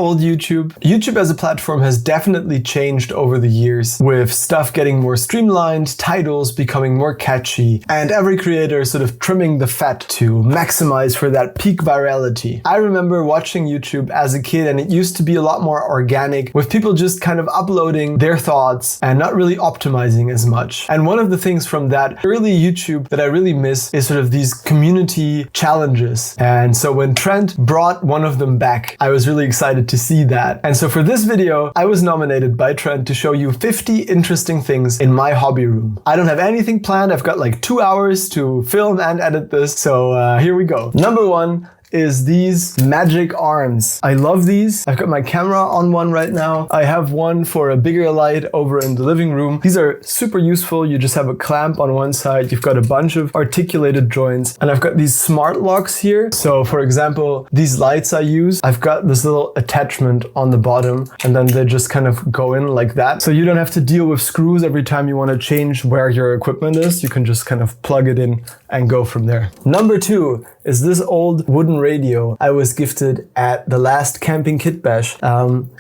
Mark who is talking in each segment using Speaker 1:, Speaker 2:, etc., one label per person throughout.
Speaker 1: old YouTube. YouTube as a platform has definitely changed over the years, with stuff getting more streamlined, titles becoming more catchy, and every creator sort of trimming the fat to maximize for that peak virality. I remember watching YouTube as a kid, and it used to be a lot more organic, with people just kind of uploading their thoughts and not really optimizing as much. And one of the things from that early YouTube that I really miss is sort of these community challenges. And so when Trent brought one of them back, I was really excited to see that. And so for this video, I was nominated by Trent to show you 50 interesting things in my hobby room. I don't have anything planned. I've got like 2 hours to film and edit this. So here we go. Number 1 is these magic arms. I love these. I've got my camera on one right now. I have one for a bigger light over in the living room. These are super useful. You just have a clamp on one side. You've got a bunch of articulated joints, and I've got these smart locks here. So for example, these lights I use, I've got this little attachment on the bottom, and then they just kind of go in like that. So you don't have to deal with screws every time you want to change where your equipment is. You can just kind of plug it in and go from there. Number 2 is this old wooden radio I was gifted at the last camping Kitbash.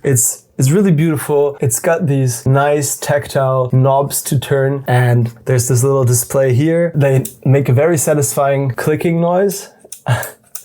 Speaker 1: It's really beautiful. It's got these nice tactile knobs to turn, and there's this little display here. They make a very satisfying clicking noise.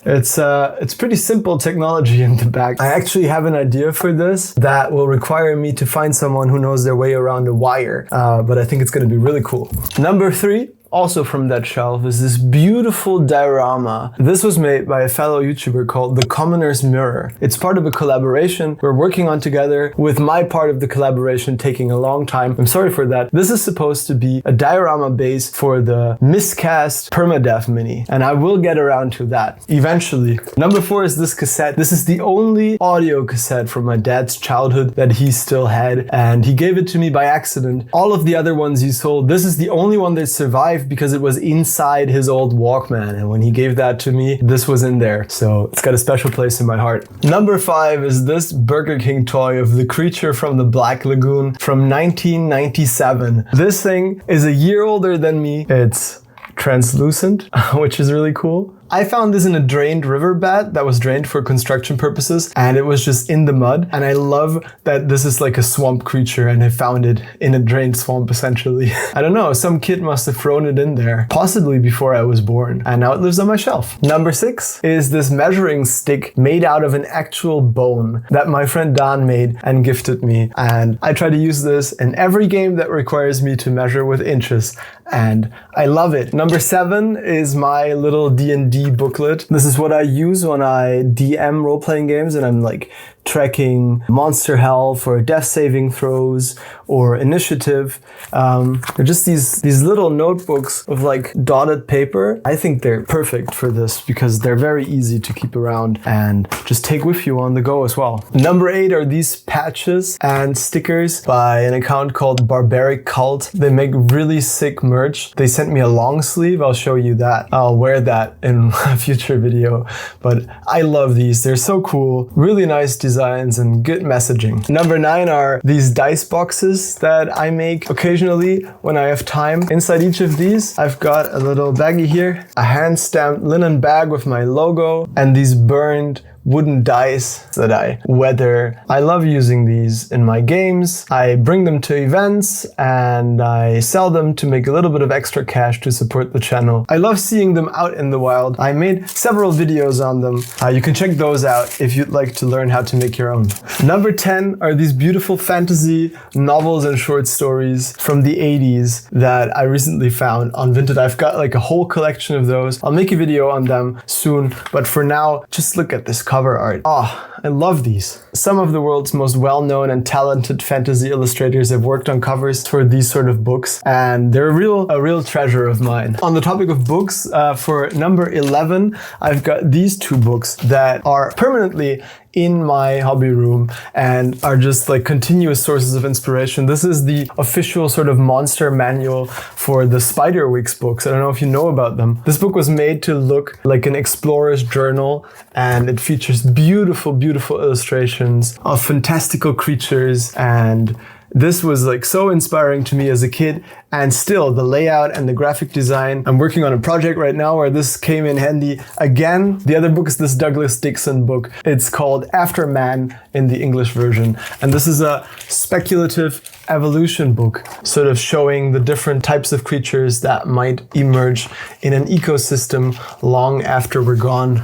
Speaker 1: It's pretty simple technology in the back. I actually have an idea for this that will require me to find someone who knows their way around a wire, but I think it's going to be really cool. Number 3. Also from that shelf is this beautiful diorama. This was made by a fellow YouTuber called The Commoner's Mirror. It's part of a collaboration we're working on together, with my part of the collaboration taking a long time. I'm sorry for that. This is supposed to be a diorama base for the miscast Permadeath mini, and I will get around to that eventually. Number 4 is this cassette. This is the only audio cassette from my dad's childhood that he still had, and he gave it to me by accident. All of the other ones he sold, this is the only one that survived because it was inside his old Walkman, and when he gave that to me, this was in there. So it's got a special place in my heart. Number 5 is this Burger King toy of the creature from the Black Lagoon from 1997. This thing is a year older than me. It's translucent, which is really cool. I found this in a drained riverbed that was drained for construction purposes, and it was just in the mud. And I love that this is like a swamp creature, and I found it in a drained swamp essentially. I don't know, some kid must have thrown it in there, possibly before I was born, and now it lives on my shelf. Number 6 is this measuring stick made out of an actual bone that my friend Don made and gifted me. And I try to use this in every game that requires me to measure with inches, and I love it. Number 7 is my little D&D booklet. This is what I use when I DM role-playing games and I'm like tracking monster health or death saving throws or initiative. They're just these little notebooks of like dotted paper. I think they're perfect for this because they're very easy to keep around and just take with you on the go as well. Number 8 are these patches and stickers by an account called Barbaric Cult. They make really sick merch. They sent me a long sleeve. I'll show you that. I'll wear that in a future video, but I love these. They're so cool. Really nice designs and good messaging. Number 9 are these dice boxes that I make occasionally when I have time. Inside each of these, I've got a little baggie here, a hand-stamped linen bag with my logo, and these burned wooden dice that I weather. I love using these in my games. I bring them to events and I sell them to make a little bit of extra cash to support the channel. I love seeing them out in the wild. I made several videos on them. You can check those out if you'd like to learn how to make your own. Number 10 are these beautiful fantasy novels and short stories from the 80s that I recently found on Vinted. I've got like a whole collection of those. I'll make a video on them soon, but for now, just look at this cover art. Oh, I love these. Some of the world's most well-known and talented fantasy illustrators have worked on covers for these sort of books, and they're a real treasure of mine. On the topic of books, for number 11, I've got these 2 books that are permanently in my hobby room and are just like continuous sources of inspiration. This is the official sort of monster manual for the Spiderwick books. I don't know if you know about them. This book was made to look like an explorer's journal, and it features beautiful, beautiful illustrations of fantastical creatures and This was like so inspiring to me as a kid, and still the layout and the graphic design. I'm working on a project right now where this came in handy again. The other book is this Douglas Dixon book. It's called After Man in the English version. And this is a speculative evolution book, sort of showing the different types of creatures that might emerge in an ecosystem long after we're gone.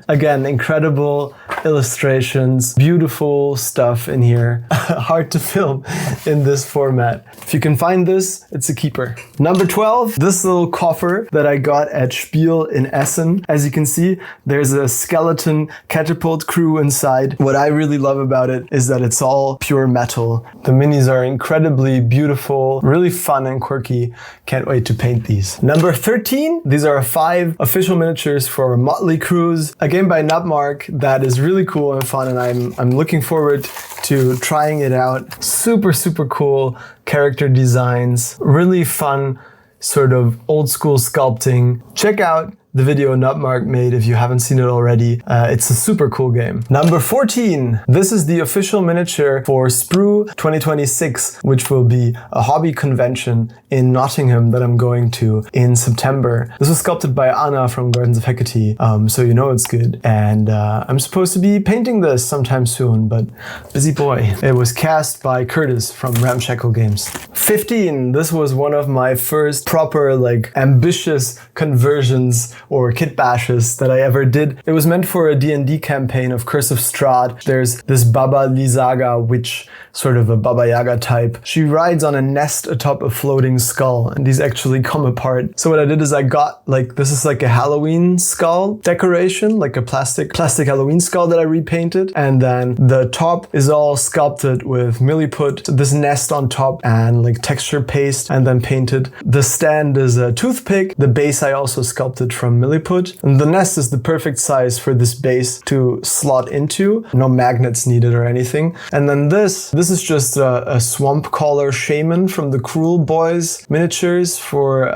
Speaker 1: Again, incredible illustrations, beautiful stuff in here. Hard to film in this format. If you can find this, it's a keeper. Number 12, this little coffer that I got at Spiel in Essen. As you can see, there's a skeleton catapult crew inside. What I really love about it is that it's all pure metal. The minis are incredibly beautiful, really fun and quirky. Can't wait to paint these. Number 13, these are 5 official miniatures for Motley crews, a game by Notebook that is really cool and fun, and I'm looking forward to trying it out. Super, super cool character designs, really fun sort of old school sculpting. Check out the video Notebook made if you haven't seen it already. It's a super cool game. Number 14. This is the official miniature for SPRU 2026, which will be a hobby convention in Nottingham that I'm going to in September. This was sculpted by Anna from Gardens of Hecate, so you know it's good. And I'm supposed to be painting this sometime soon, but busy boy. It was cast by Curtis from Ramshackle Games. 15. This was one of my first proper, like, ambitious conversions or kitbashes that I ever did. It was meant for a D&D campaign of Curse of Strahd. There's this Baba Lysaga witch, sort of a Baba Yaga type. She rides on a nest atop a floating skull, and these actually come apart. So what I did is I got, like, this is like a Halloween skull decoration, like a plastic Halloween skull that I repainted. And then the top is all sculpted with milliput, this nest on top, and like texture paste, and then painted. The stand is a toothpick. The base I also sculpted from milliput. And the nest is the perfect size for this base to slot into. No magnets needed or anything. And then this is just a swamp caller shaman from the Cruel Boys miniatures for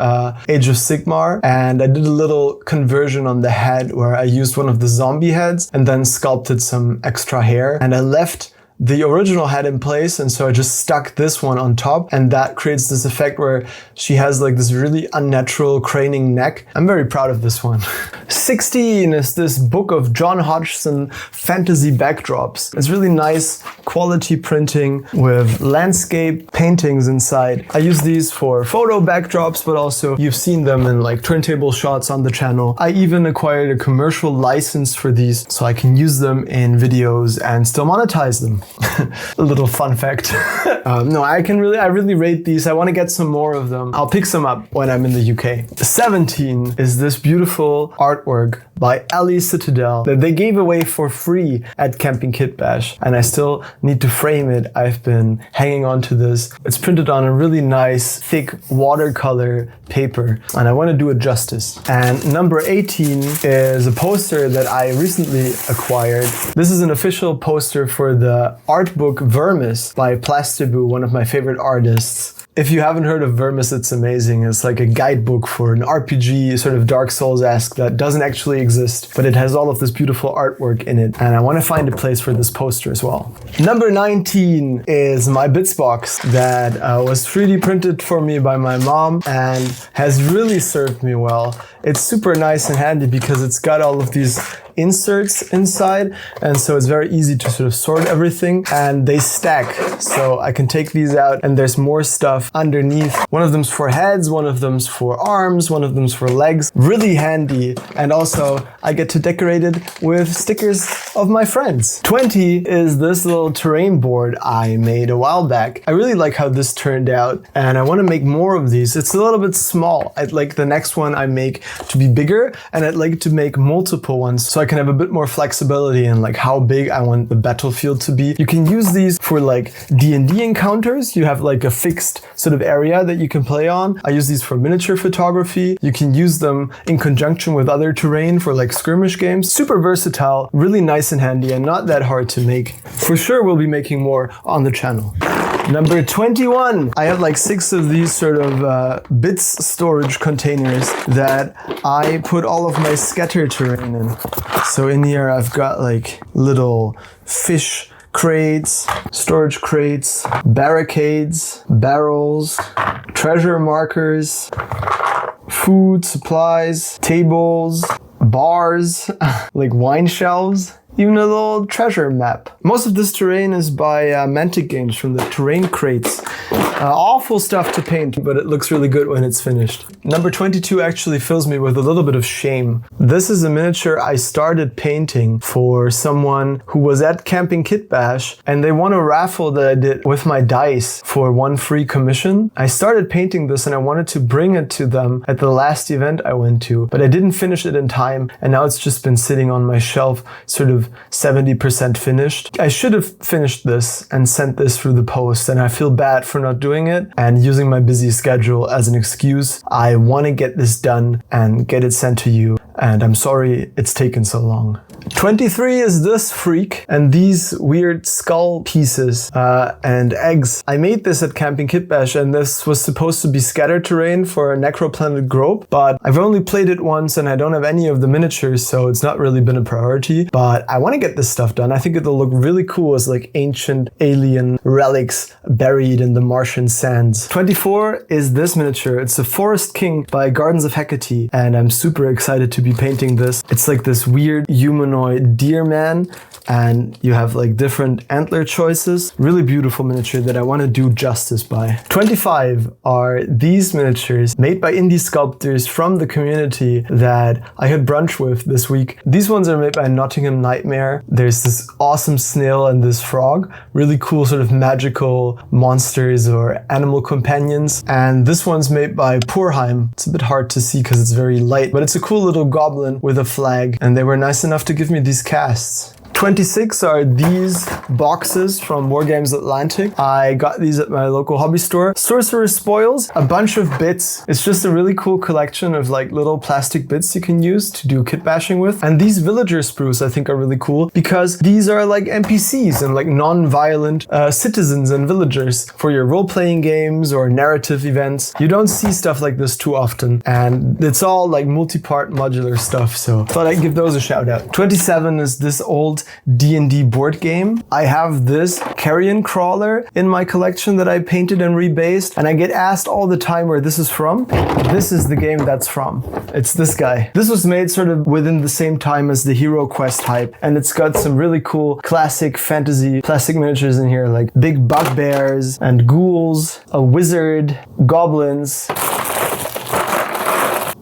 Speaker 1: Age of Sigmar. And I did a little conversion on the head where I used one of the zombie heads and then sculpted some extra hair. And I left the original head in place, and so I just stuck this one on top, and that creates this effect where she has like this really unnatural craning neck. I'm very proud of this one. 16 is this book of Jon Hodgson fantasy backdrops. It's really nice quality printing with landscape paintings inside. I use these for photo backdrops, but also you've seen them in like turntable shots on the channel. I even acquired a commercial license for these so I can use them in videos and still monetize them. A little fun fact. No, I really rate these. I want to get some more of them. I'll pick some up when I'm in the UK. 17 is this beautiful artwork by Elliecitadel that they gave away for free at Camping Kitbash, and I still need to frame it. I've been hanging on to this. It's printed on a really nice, thick watercolor paper, and I want to do it justice. And number 18 is a poster that I recently acquired. This is an official poster for the art book VERMIS by Plastibu, one of my favorite artists. If you haven't heard of VERMIS, it's amazing. It's like a guidebook for an RPG, sort of Dark Souls-esque, that doesn't actually exist, but it has all of this beautiful artwork in it, and I want to find a place for this poster as well. Number 19 is my bits box that was 3D printed for me by my mom and has really served me well. It's super nice and handy because it's got all of these inserts inside, and so it's very easy to sort of sort everything, and they stack, so I can take these out and there's more stuff underneath. One of them's for heads, one of them's for arms, one of them's for legs. Really handy, and also I get to decorate it with stickers of my friends. 20 is this little terrain board I made a while back. I really like how this turned out, and I want to make more of these. It's a little bit small. I'd like the next one I make to be bigger, and I'd like to make multiple ones so I can have a bit more flexibility in like how big I want the battlefield to be. You can use these for like D&D encounters. You have like a fixed sort of area that you can play on. I use these for miniature photography. You can use them in conjunction with other terrain for like skirmish games. Super versatile, really nice and handy, and not that hard to make. For sure we'll be making more on the channel. Number 21. I have like 6 of these sort of bits storage containers that I put all of my scatter terrain in. So in here I've got like little fish crates, storage crates, barricades, barrels, treasure markers, food, supplies, tables, bars, like wine shelves, even a little treasure map. Most of this terrain is by Mantic Games from the terrain crates. Awful stuff to paint, but it looks really good when it's finished. Number 22 actually fills me with a little bit of shame. This is a miniature I started painting for someone who was at Camping Kitbash, and they won a raffle that I did with my dice for one free commission. I started painting this and I wanted to bring it to them at the last event I went to, but I didn't finish it in time, and now it's just been sitting on my shelf, sort of 70% finished. I should have finished this and sent this through the post, and I feel bad for not doing it and using my busy schedule as an excuse. I want to get this done and get it sent to you, and I'm sorry it's taken so long. 23 is this freak and these weird skull pieces and eggs. I made this at Camping Kitbash, and this was supposed to be scatter terrain for Nekroplanet Grob, but I've only played it once and I don't have any of the miniatures, so it's not really been a priority. But I want to get this stuff done. I think it'll look really cool as like ancient alien relics buried in the Martian sands. 24 is this miniature. It's a Forest King by Gardens of Hecate, and I'm super excited to be painting this. It's like this weird humanoid deer man, and you have like different antler choices. Really beautiful miniature that I want to do justice by. 25 are these miniatures made by indie sculptors from the community that I had brunch with this week. These ones are made by Nottingham Nightmare. There's this awesome snail and this frog, really cool sort of magical monsters or animal companions. And this one's made by Purheim. It's a bit hard to see because it's very light, but it's a cool little goblin with a flag, and they were nice enough to give me these casts. 26 are these boxes from Wargames Atlantic. I got these at my local hobby store. Sorcerer's Spoils, a bunch of bits. It's just a really cool collection of like little plastic bits you can use to do kit bashing with. And these villager sprues I think are really cool because these are like NPCs and like non-violent citizens and villagers for your role-playing games or narrative events. You don't see stuff like this too often, and it's all like multi-part modular stuff, so thought I'd give those a shout out. 27 is this old D&D board game. I have this carrion crawler in my collection that I painted and rebased, and I get asked all the time where this is from. This is the game that's from. It's this guy. This was made sort of within the same time as the Hero Quest hype, and it's got some really cool classic fantasy plastic miniatures in here, like big bugbears and ghouls, a wizard, goblins,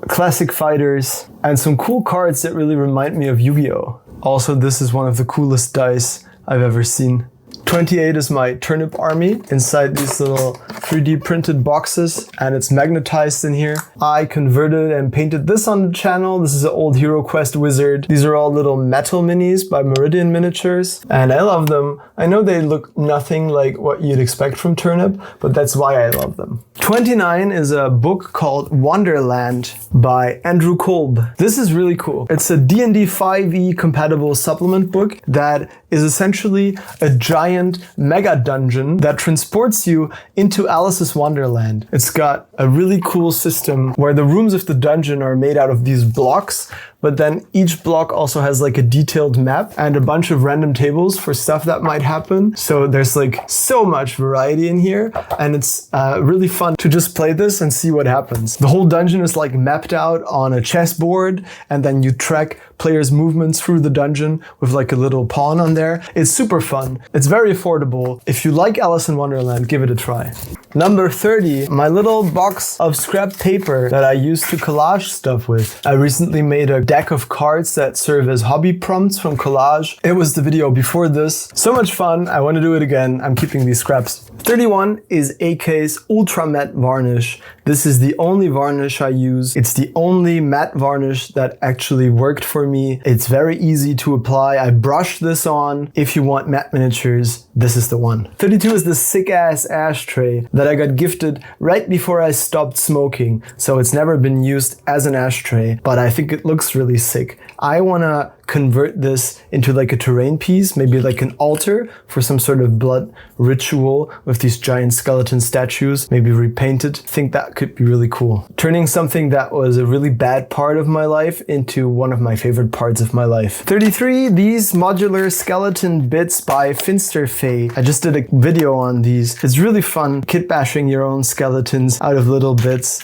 Speaker 1: classic fighters, and some cool cards that really remind me of Yu-Gi-Oh! Also, this is one of the coolest dice I've ever seen. 28 is my turnip army inside these little 3D printed boxes, and it's magnetized in here. I converted and painted this on the channel. This is an old Hero Quest wizard. These are all little metal minis by Meridian Miniatures, and I love them. I know they look nothing like what you'd expect from Turnip, but that's why I love them. 29 is a book called Wonderland by Andrew Kolb. This is really cool. It's a D&D 5e compatible supplement book that is essentially a giant mega dungeon that transports you into Alice's Wonderland. It's got a really cool system where the rooms of the dungeon are made out of these blocks, but then each block also has like a detailed map and a bunch of random tables for stuff that might happen. So there's like so much variety in here, and it's really fun to just play this and see what happens. The whole dungeon is like mapped out on a chessboard, and then you track players' movements through the dungeon with like a little pawn on there. It's super fun. It's very affordable. If you like Alice in Wonderland, give it a try. Number 30, my little box of scrap paper that I use to collage stuff with. I recently made a deck of cards that serve as hobby prompts from Collage. It was the video before this. So much fun. I want to do it again. I'm keeping these scraps. 31 is AK's Ultra Matte Varnish. This is the only varnish I use. It's the only matte varnish that actually worked for me. It's very easy to apply. I brushed this on. If you want matte miniatures, this is the one. 32 is this sick ass ashtray that I got gifted right before I stopped smoking. So it's never been used as an ashtray, but I think it looks really sick. I wanna convert this into like a terrain piece, maybe like an altar for some sort of blood ritual with these giant skeleton statues, maybe repainted. I think that could be really cool. Turning something that was a really bad part of my life into one of my favorite parts of my life. 33, these modular skeleton bits by Finsterfae. I just did a video on these. It's really fun kit bashing your own skeletons out of little bits.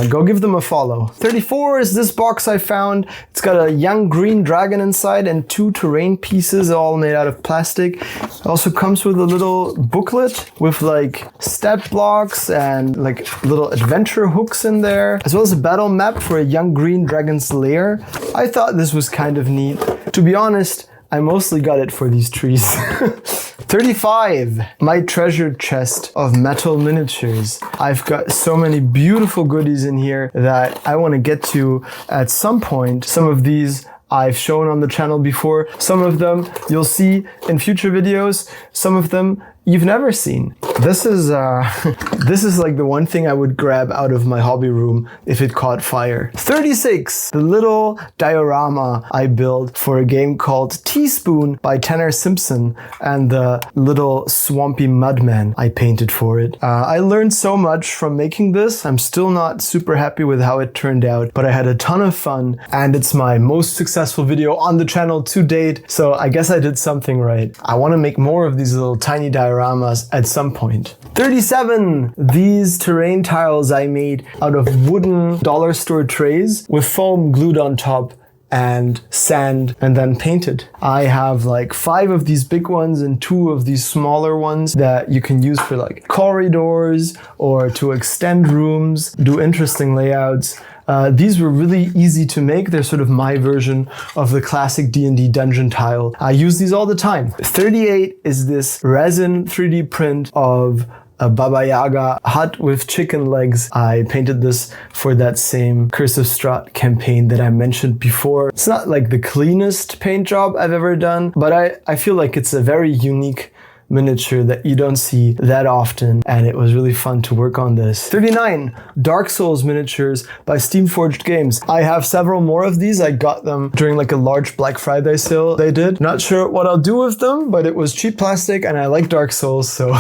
Speaker 1: Go give them a follow. 34 is this box I found. It's got a young green dragon inside and 2 terrain pieces all made out of plastic. It also comes with a little booklet with like stat blocks and like little adventure hooks in there, as well as a battle map for a young green dragon's lair. I thought this was kind of neat. To be honest, I mostly got it for these trees. 35, my treasure chest of metal miniatures. I've got so many beautiful goodies in here that I want to get to at some point. Some of these I've shown on the channel before. Some of them you'll see in future videos. Some of them you've never seen. This is this is like the one thing I would grab out of my hobby room if it caught fire. 36, the little diorama I built for a game called Teaspoon by Tanner Simpson and the little swampy mudman I painted for it. I learned so much from making this. I'm still not super happy with how it turned out, but I had a ton of fun and it's my most successful video on the channel to date, so I guess I did something right. I want to make more of these little tiny dioramas at some point. 37, these terrain tiles I made out of wooden dollar store trays with foam glued on top and sand and then painted. I have like 5 of these big ones and 2 of these smaller ones that you can use for like corridors or to extend rooms, do interesting layouts. These were really easy to make. They're sort of my version of the classic D&D dungeon tile. I use these all the time. 38 is this resin 3D print of a Baba Yaga hut with chicken legs. I painted this for that same Curse of Strahd campaign that I mentioned before. It's not like the cleanest paint job I've ever done, but I feel like it's a very unique miniature that you don't see that often, and it was really fun to work on this. 39, Dark Souls miniatures by Steamforged Games. I have several more of these. I got them during like a large Black Friday sale they did. Not sure what I'll do with them, but it was cheap plastic and I like Dark Souls, so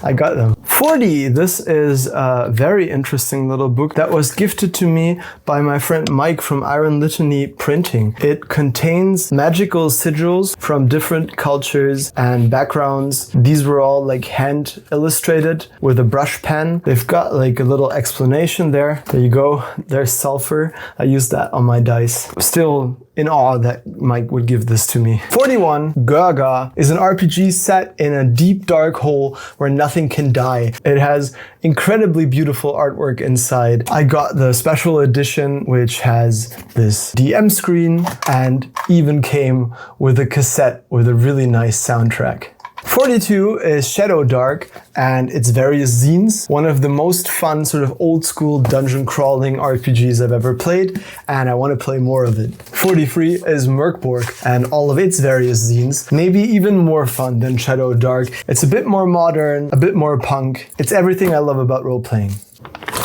Speaker 1: I got them. 40, this is a very interesting little book that was gifted to me by my friend Mike from Iron Litany Printing. It contains magical sigils from different cultures and backgrounds. These were all like hand illustrated with a brush pen. They've got like a little explanation there. There you go. There's sulfur. I used that on my dice. Still in awe that Mike would give this to me. 41, Görga is an RPG set in a deep dark hole where nothing can die. It has incredibly beautiful artwork inside. I got the special edition, which has this DM screen and even came with a cassette with a really nice soundtrack. 42 is Shadowdark and its various zines. One of the most fun sort of old school dungeon crawling RPGs I've ever played, and I want to play more of it. 43 is Mörk Borg and all of its various zines. Maybe even more fun than Shadowdark. It's a bit more modern, a bit more punk. It's everything I love about role-playing.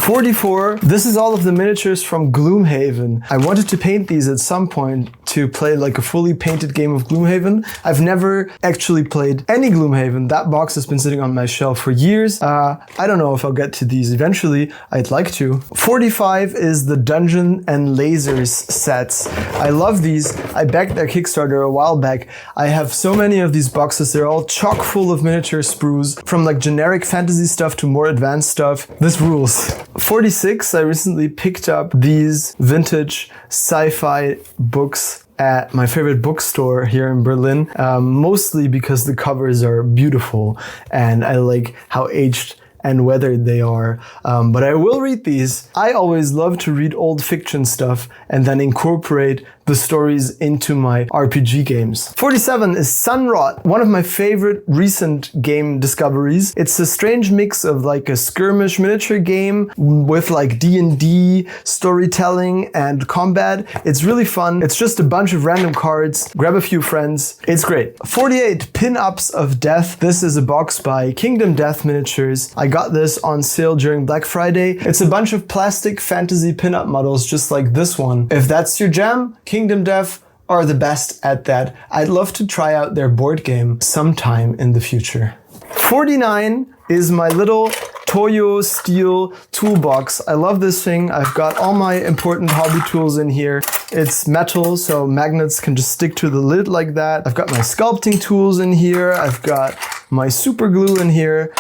Speaker 1: 44, this is all of the miniatures from Gloomhaven. I wanted to paint these at some point to play like a fully painted game of Gloomhaven. I've never actually played any Gloomhaven. That box has been sitting on my shelf for years. I don't know if I'll get to these eventually. I'd like to. 45 is the Dungeon and Lasers sets. I love these. I backed their Kickstarter a while back. I have so many of these boxes. They're all chock full of miniature sprues, from like generic fantasy stuff to more advanced stuff. This rules. 46, I recently picked up these vintage sci-fi books at my favorite bookstore here in Berlin, mostly because the covers are beautiful and I like how aged and weathered they are. But I will read these. I always love to read old fiction stuff and then incorporate the stories into my RPG games. 47 is Sunrot, one of my favorite recent game discoveries. It's a strange mix of like a skirmish miniature game with like D&D storytelling and combat. It's really fun. It's just a bunch of random cards. Grab a few friends. It's great. 48, Pinups of Death. This is a box by Kingdom Death Miniatures. I got this on sale during Black Friday. It's a bunch of plastic fantasy pinup models just like this one. If that's your jam, Kingdom Death, are the best at that. I'd love to try out their board game sometime in the future. 49 is my little Toyo steel toolbox. I love this thing. I've got all my important hobby tools in here. It's metal, so magnets can just stick to the lid like that. I've got my sculpting tools in here. I've got my super glue in here.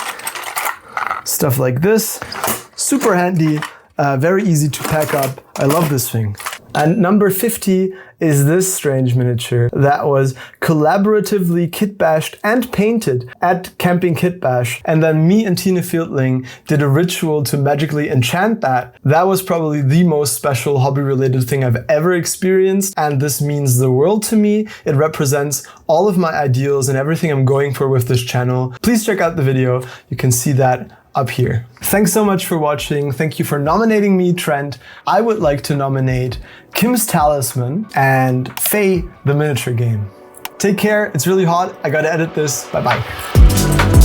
Speaker 1: Stuff like this. Super handy, very easy to pack up. I love this thing. And number 50 is this strange miniature that was collaboratively kitbashed and painted at Camping Kitbash. And then me and Tina Fieldling did a ritual to magically enchant that. That was probably the most special hobby-related thing I've ever experienced. And this means the world to me. It represents all of my ideals and everything I'm going for with this channel. Please check out the video. You can see that up here. Thanks so much for watching. Thank you for nominating me, Trent. I would like to nominate Kim's Talisman and Faye the Miniature Game. Take care. It's really hot. I gotta edit this. Bye-bye.